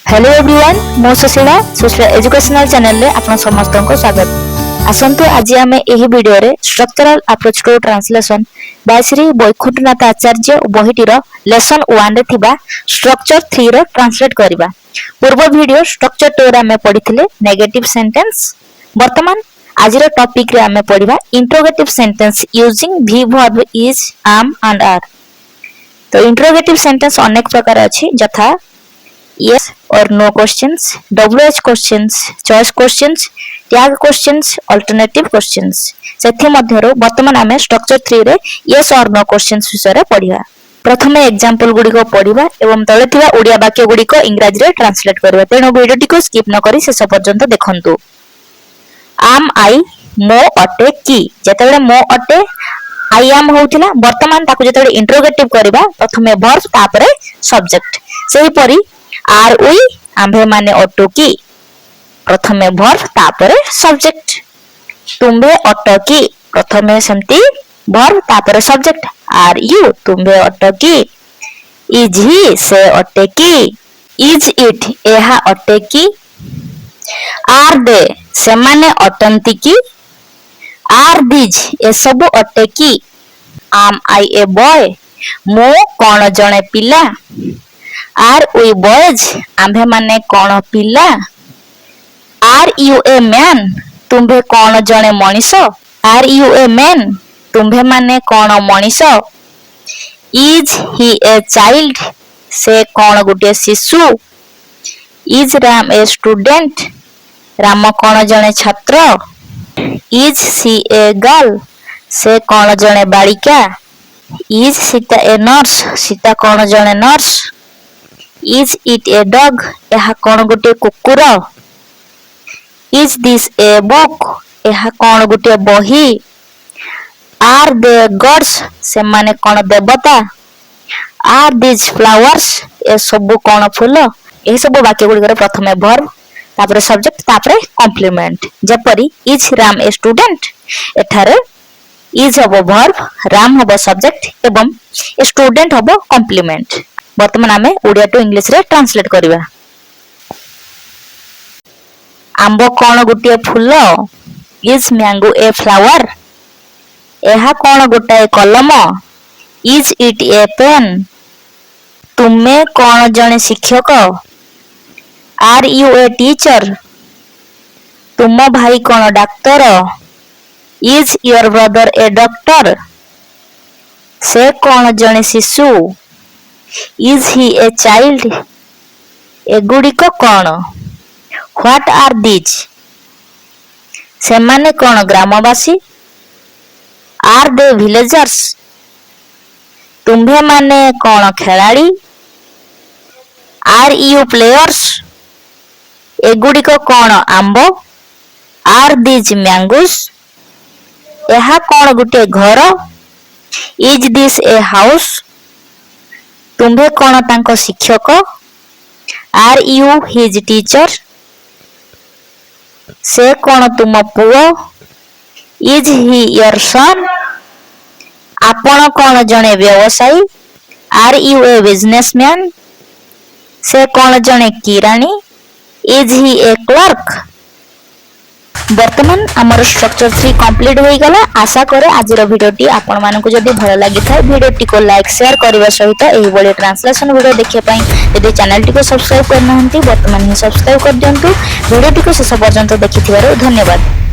Hello everyone मो Sushila educational channel रे आपन समस्त को स्वागत। आसंतु आज आम एही वीडियो रे structural approach to translation by Shri Baikunthnath Acharya बहिटीर लेसन 1 रे थिबा स्ट्रक्चर 3 रो ट्रांसलेट करबा। पूर्व वीडियो स्ट्रक्चर 2 रे हमें पढिथिले नेगेटिव सेंटेंस। वर्तमान आज रो टॉपिक रे हमें पढिबा इंट्रोगेटिव सेंटेंस यूजिंग भी verb is am and are। तो इंट्रोगेटिव सेंटेंस अनेक प्रकार अछि जथा yes or no questions, WH questions, choice questions, tag questions, alternative questions। सेथि मध्यरो वर्तमान आमे स्ट्रक्चर 3 रे yes or no questions विषय पढिबा। प्रथमे एग्जांपल गुडी को पढिबा एवं तळे थिबा ओडिया वाक्य गुडी को इंग्रजी रे ट्रांसलेट करबा। तेनो वीडियो टी को स्किप न करी शेष पर्यंत देखंतु। am I मो अटे की जेतेबे मो अटे I am होउथिला वर्तमान ताकु जेतेबे इंट्रोगेटिव करबा प्रथमे वर्ब तापरे सब्जेक्ट। सेही परी आर वी आंभे माने अटो की प्रथमे वर्ब तापरे सब्जेक्ट। तुम्बे अटो की प्रथमे सेमती वर्ब तापरे सब्जेक्ट। आर यू तुम्बे अटो की। इज ही से अटे की। इज इट एहा अटे की। आर दे से माने अटंती की। आर दीज ए सब अटे की। आम आई ए बॉय मो कोन जणे पिला। आर वी बॉयज आंभे माने कोन पिला। आर यू ए मैन तुम्भे कोन जणे मनीष। आर यू ए मैन तुम्भे माने कोन मनीष। इज ही ए चाइल्ड से कोन गुटे शिशु। Is Ram a student Ram कोन जणे छात्र। इज सी ए गर्ल से कोन जणे बालिका। Is Sita a nurse Sita कोन जणे nurse. Is it a dog एहा कोन गुटे कुकुर। इज दिस ए बुक एहा कोन गुटे बही। आर दे गॉड्स से माने कोन देवता। आर दिस फ्लावर्स ए सब कोन फूल। ए सब वाक्य गुडी प्रथमे वर्ब तापरे सब्जेक्ट तापरे कॉम्प्लीमेंट। जेपरी इज राम ए स्टूडेंट एठारे इज हबो वर्ब राम हबो सब्जेक्ट एवं ए स्टूडेंट हबो कॉम्प्लीमेंट। वर्तमान आमे ओडिया टू इंग्लिश रे ट्रांसलेट करिबा। आंबो कोन गुटिए फूल। इज मैंगो ए फ्लावर एहा कोन गुटाए कलम। इज इट ए पेन तुमे कोन जणे शिक्षक। आर यू ए टीचर तुम भाई कोन doctor. Is your brother a doctor से कोन जणे शिशु। इज ही ए चाइल्ड एगुडी को कोन। व्हाट आर दीज से माने कोन ग्रामवासी। आर दे विलेजर्स तुम्भे माने कोन खेलाड़ी। आर यू प्लेयर्स एगुडी को कोन आंबो। आर दीज मैंगोस एहा कोन गुटे घर। इज दिस ए हाउस तुम्भे कोन तांको शिक्षक। आर यू हिज टीचर से कोन तुम पुओ। इज ही योर सन आपण कोन जणे व्यवसायी। आर यू ए बिजनेसमैन से कोन जणे किरानी। Is he A clerk. वर्तमान आमर स्ट्रक्चर 3 कंप्लीट हो गला। आशा करे आज वीडियो टी आपण मानकु जदी भल लागि थाय वीडियो टी को लाइक शेयर करबा सहित एही बळे ट्रांसलेशन वीडियो देखिया पई जदी चैनल टी को सब्सक्राइब करना हंती वर्तमान ही सब्सक्राइब कर दियंतु। वीडियो टी को शेष पर्यंत देखिथिबारो धन्यवाद।